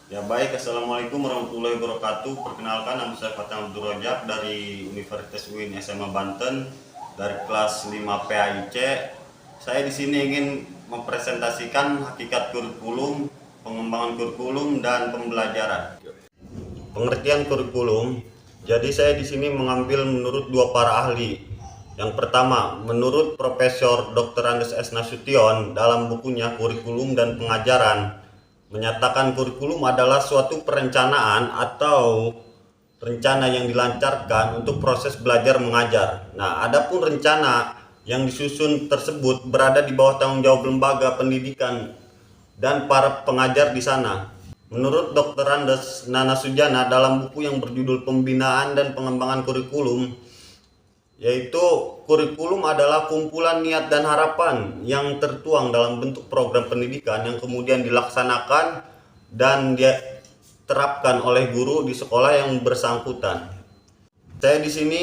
Ya baik, Assalamualaikum warahmatullahi wabarakatuh. Perkenalkan, nama saya Fatah Abdul Rojak dari Universitas UIN SMA Banten dari kelas 5 PAIC. Saya di sini ingin mempresentasikan hakikat kurikulum, pengembangan kurikulum dan pembelajaran. Pengertian kurikulum. Jadi saya di sini mengambil menurut dua para ahli. Yang pertama, menurut Profesor Dr. Andes S. Nasution dalam bukunya Kurikulum dan Pengajaran, menyatakan kurikulum adalah suatu perencanaan atau rencana yang dilancarkan untuk proses belajar mengajar. Nah, adapun rencana yang disusun tersebut berada di bawah tanggung jawab lembaga pendidikan dan para pengajar di sana. Menurut Dr. Andes Nanasujana dalam buku yang berjudul Pembinaan dan Pengembangan Kurikulum, yaitu kurikulum adalah kumpulan niat dan harapan yang tertuang dalam bentuk program pendidikan yang kemudian dilaksanakan dan diterapkan oleh guru di sekolah yang bersangkutan. Saya di sini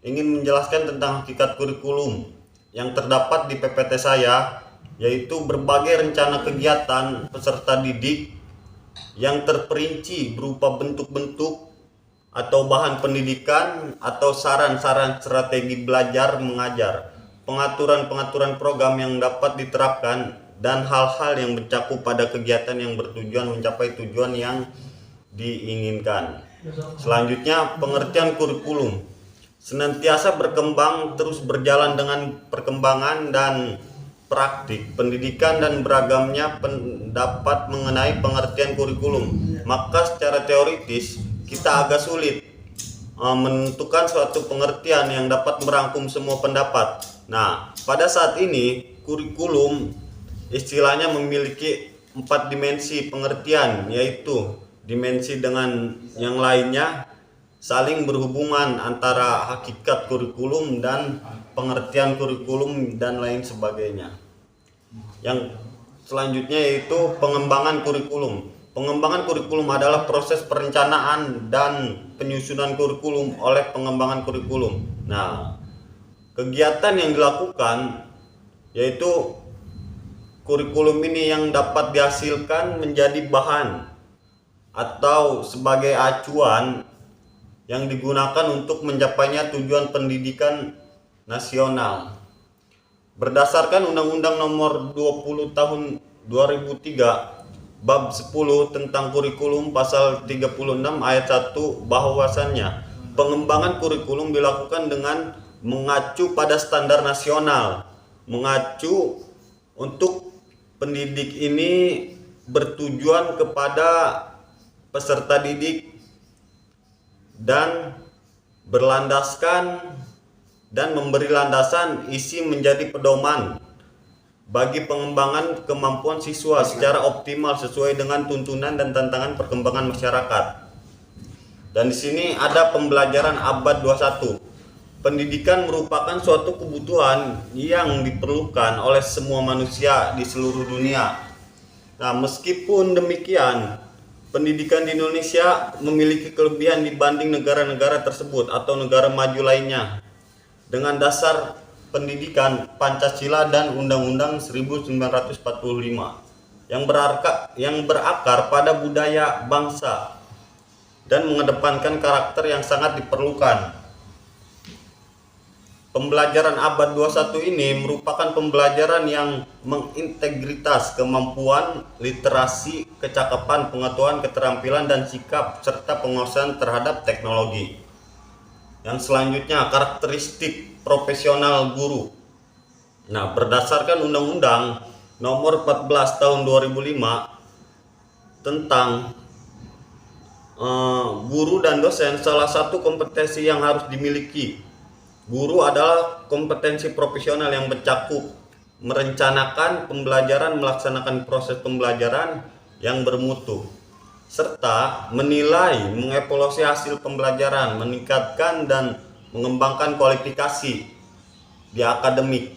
ingin menjelaskan tentang hakikat kurikulum yang terdapat di PPT saya, yaitu berbagai rencana kegiatan peserta didik yang terperinci berupa bentuk-bentuk atau bahan pendidikan atau saran-saran strategi belajar mengajar, pengaturan-pengaturan program yang dapat diterapkan, dan hal-hal yang mencakup pada kegiatan yang bertujuan mencapai tujuan yang diinginkan. Selanjutnya, pengertian kurikulum senantiasa berkembang, terus berjalan dengan perkembangan dan praktik pendidikan dan beragamnya pendapat mengenai pengertian kurikulum. Maka secara teoritis kita agak sulit menentukan suatu pengertian yang dapat merangkum semua pendapat. Nah, pada saat ini kurikulum istilahnya memiliki 4 dimensi pengertian, yaitu dimensi dengan yang lainnya, saling berhubungan antara hakikat kurikulum dan pengertian kurikulum dan lain sebagainya. Yang selanjutnya yaitu pengembangan kurikulum. Pengembangan kurikulum adalah proses perencanaan dan penyusunan kurikulum oleh pengembangan kurikulum. Nah, kegiatan yang dilakukan yaitu kurikulum ini yang dapat dihasilkan menjadi bahan atau sebagai acuan yang digunakan untuk mencapainya tujuan pendidikan nasional. Berdasarkan Undang-Undang Nomor 20 Tahun 2003 Bab 10 tentang kurikulum pasal 36 ayat 1 bahwasannya pengembangan kurikulum dilakukan dengan mengacu pada standar nasional. Mengacu untuk pendidik ini bertujuan kepada peserta didik dan berlandaskan dan memberi landasan isi menjadi pedoman bagi pengembangan kemampuan siswa secara optimal sesuai dengan tuntunan dan tantangan perkembangan masyarakat. Dan di sini ada pembelajaran abad 21. Pendidikan merupakan suatu kebutuhan yang diperlukan oleh semua manusia di seluruh dunia. Nah, meskipun demikian, pendidikan di Indonesia memiliki kelebihan dibanding negara-negara tersebut atau negara maju lainnya. Dengan dasar pendidikan Pancasila dan Undang-Undang 1945 yang berakar pada budaya bangsa dan mengedepankan karakter yang sangat diperlukan. Pembelajaran abad 21 ini merupakan pembelajaran yang mengintegritas kemampuan, literasi, kecakapan, pengetahuan, keterampilan, dan sikap serta penguasaan terhadap teknologi. Yang selanjutnya, karakteristik profesional guru. Nah, berdasarkan Undang-Undang Nomor 14 Tahun 2005 tentang guru dan dosen, salah satu kompetensi yang harus dimiliki guru adalah kompetensi profesional yang mencakup merencanakan pembelajaran, melaksanakan proses pembelajaran yang bermutu, serta menilai, mengevaluasi hasil pembelajaran, meningkatkan dan mengembangkan kualifikasi di akademik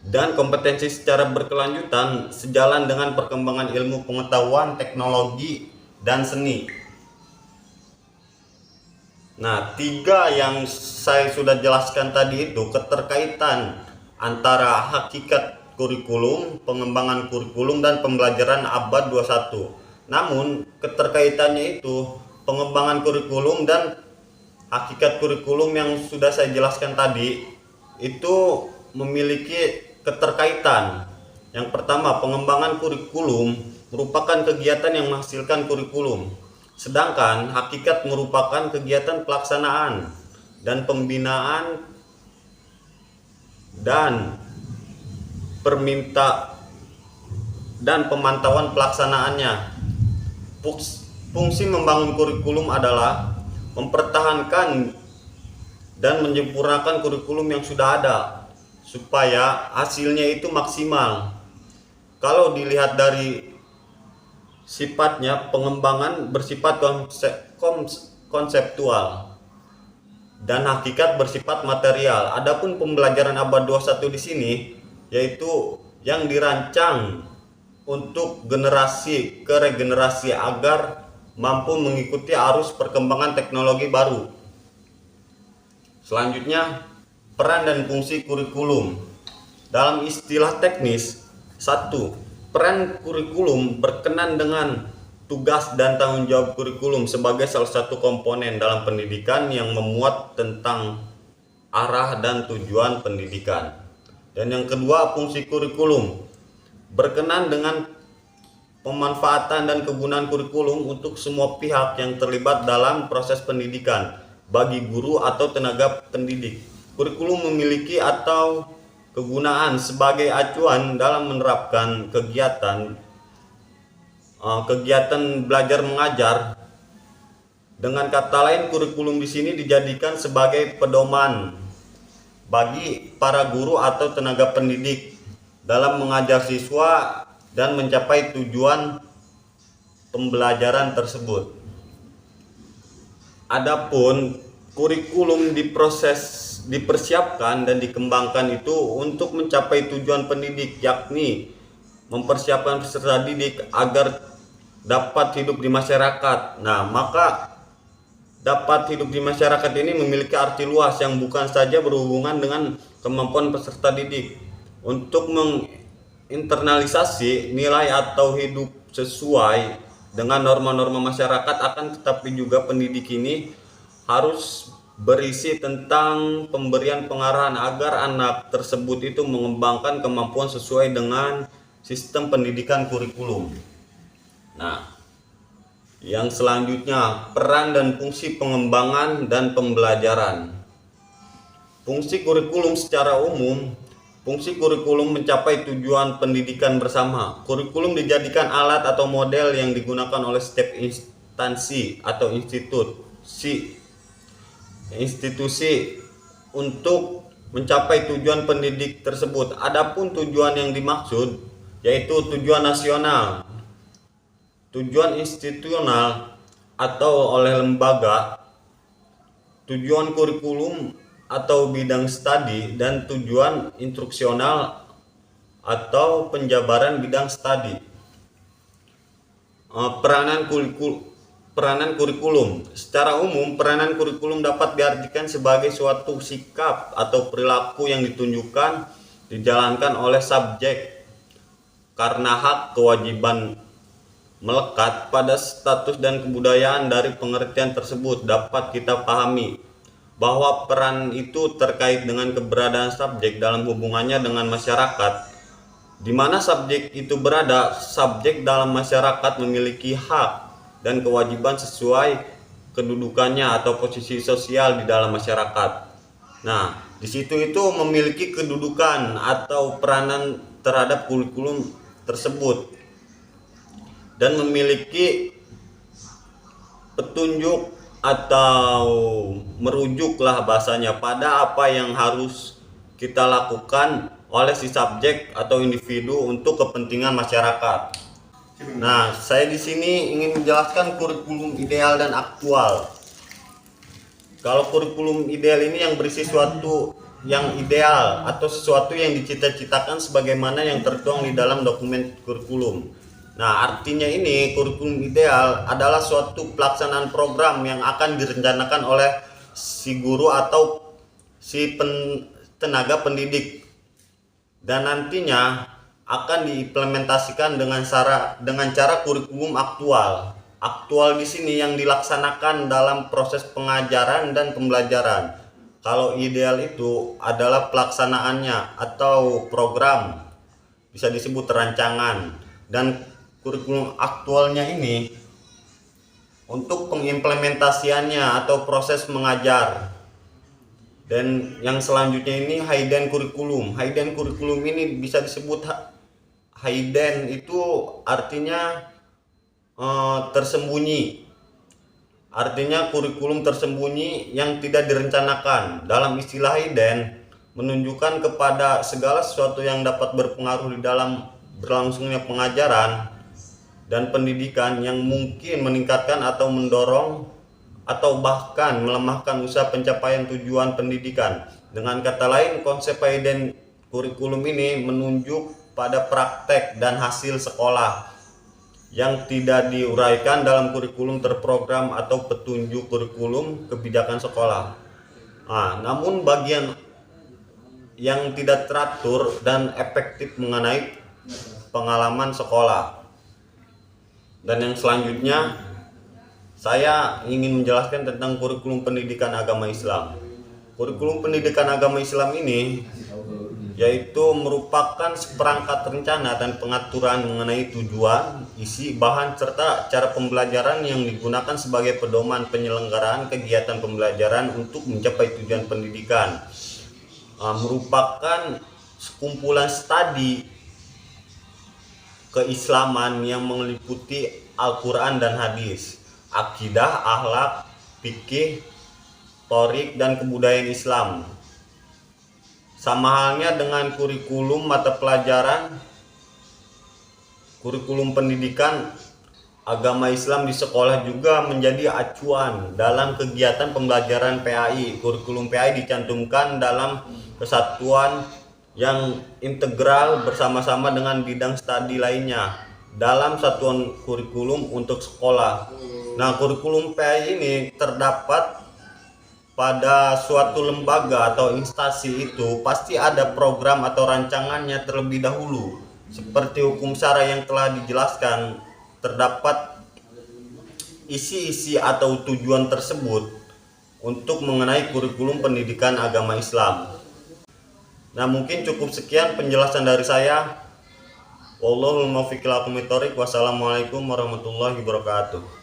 dan kompetensi secara berkelanjutan sejalan dengan perkembangan ilmu pengetahuan, teknologi, dan seni. Nah, 3 yang saya sudah jelaskan tadi itu keterkaitan antara hakikat kurikulum, pengembangan kurikulum, dan pembelajaran abad 21. Namun keterkaitannya itu pengembangan kurikulum dan hakikat kurikulum yang sudah saya jelaskan tadi itu memiliki keterkaitan. Yang pertama, pengembangan kurikulum merupakan kegiatan yang menghasilkan kurikulum, sedangkan hakikat merupakan kegiatan pelaksanaan dan pembinaan dan pemantauan pelaksanaannya. Fungsi membangun kurikulum adalah mempertahankan dan menyempurnakan kurikulum yang sudah ada supaya hasilnya itu maksimal. Kalau dilihat dari sifatnya, pengembangan bersifat konseptual dan hakikat bersifat material. Adapun pembelajaran abad 21 di sini yaitu yang dirancang untuk generasi ke regenerasi agar mampu mengikuti arus perkembangan teknologi baru. Selanjutnya, peran dan fungsi kurikulum. Dalam istilah teknis, 1. Peran kurikulum berkenan dengan tugas dan tanggung jawab kurikulum sebagai salah satu komponen dalam pendidikan yang memuat tentang arah dan tujuan pendidikan. Dan yang kedua, fungsi kurikulum berkenan dengan pemanfaatan dan kegunaan kurikulum untuk semua pihak yang terlibat dalam proses pendidikan bagi guru atau tenaga pendidik. Kurikulum memiliki atau kegunaan sebagai acuan dalam menerapkan kegiatan belajar mengajar. Dengan kata lain, kurikulum di sini dijadikan sebagai pedoman bagi para guru atau tenaga pendidik dalam mengajar siswa dan mencapai tujuan pembelajaran tersebut. Adapun kurikulum dipersiapkan dan dikembangkan itu untuk mencapai tujuan pendidik, yakni mempersiapkan peserta didik agar dapat hidup di masyarakat. Nah, maka dapat hidup di masyarakat ini memiliki arti luas yang bukan saja berhubungan dengan kemampuan peserta didik untuk menginternalisasi nilai atau hidup sesuai dengan norma-norma masyarakat, akan tetapi juga pendidik ini harus berisi tentang pemberian pengarahan agar anak tersebut itu mengembangkan kemampuan sesuai dengan sistem pendidikan kurikulum. Nah, yang selanjutnya, peran dan fungsi pengembangan dan pembelajaran. Fungsi kurikulum secara umum. Fungsi kurikulum mencapai tujuan pendidikan bersama. Kurikulum dijadikan alat atau model yang digunakan oleh setiap instansi atau institusi untuk mencapai tujuan pendidik tersebut. Adapun tujuan yang dimaksud yaitu tujuan nasional, tujuan institusional atau oleh lembaga, tujuan kurikulum atau bidang studi, dan tujuan instruksional atau penjabaran bidang studi. Peranan kurikulum. Secara umum, peranan kurikulum dapat diartikan sebagai suatu sikap atau perilaku yang ditunjukkan dijalankan oleh subjek karena hak kewajiban melekat pada status dan kebudayaan. Dari pengertian tersebut dapat kita pahami bahwa peran itu terkait dengan keberadaan subjek dalam hubungannya dengan masyarakat. Di mana subjek itu berada, subjek dalam masyarakat memiliki hak dan kewajiban sesuai kedudukannya atau posisi sosial di dalam masyarakat. Nah, di situ itu memiliki kedudukan atau peranan terhadap kurikulum tersebut dan memiliki petunjuk atau merujuklah bahasanya pada apa yang harus kita lakukan oleh si subjek atau individu untuk kepentingan masyarakat. Nah, saya di sini ingin menjelaskan kurikulum ideal dan aktual. Kalau kurikulum ideal ini yang berisi suatu yang ideal atau sesuatu yang dicita-citakan sebagaimana yang tertuang di dalam dokumen kurikulum. Nah, artinya ini kurikulum ideal adalah suatu pelaksanaan program yang akan direncanakan oleh si guru atau si tenaga pendidik, dan nantinya akan diimplementasikan dengan cara kurikulum aktual. Aktual di sini yang dilaksanakan dalam proses pengajaran dan pembelajaran. Kalau ideal itu adalah pelaksanaannya atau program, bisa disebut rancangan. Dan kurikulum aktualnya ini untuk pengimplementasiannya atau proses mengajar. Dan yang selanjutnya ini hidden kurikulum. Hidden kurikulum ini bisa disebut hidden itu artinya tersembunyi. Artinya kurikulum tersembunyi yang tidak direncanakan. Dalam istilah hidden menunjukkan kepada segala sesuatu yang dapat berpengaruh di dalam berlangsungnya pengajaran dan pendidikan yang mungkin meningkatkan atau mendorong atau bahkan melemahkan usaha pencapaian tujuan pendidikan. Dengan kata lain, konsep hidden kurikulum ini menunjuk pada praktek dan hasil sekolah yang tidak diuraikan dalam kurikulum terprogram atau petunjuk kurikulum kebijakan sekolah. Namun bagian yang tidak teratur dan efektif mengenai pengalaman sekolah. Dan yang selanjutnya saya ingin menjelaskan tentang kurikulum pendidikan agama Islam. Kurikulum pendidikan agama Islam ini yaitu merupakan seperangkat rencana dan pengaturan mengenai tujuan, isi, bahan, serta cara pembelajaran yang digunakan sebagai pedoman penyelenggaraan kegiatan pembelajaran untuk mencapai tujuan pendidikan. Merupakan sekumpulan studi keislaman yang meliputi Al-Quran dan hadis, akidah, akhlak, fikih, torik, dan kebudayaan Islam. Sama halnya dengan kurikulum mata pelajaran, kurikulum pendidikan agama Islam di sekolah juga menjadi acuan dalam kegiatan pembelajaran PAI. Kurikulum PAI dicantumkan dalam kesatuan yang integral bersama-sama dengan bidang studi lainnya dalam satuan kurikulum untuk sekolah. Nah, kurikulum PAI ini terdapat pada suatu lembaga atau instansi itu pasti ada program atau rancangannya terlebih dahulu. Seperti hukum syara yang telah dijelaskan, terdapat isi-isi atau tujuan tersebut untuk mengenai kurikulum pendidikan agama Islam. Nah, mungkin cukup sekian penjelasan dari saya. Wallahul muwaffiq ila aqwamit thoriq. Wassalamualaikum warahmatullahi wabarakatuh.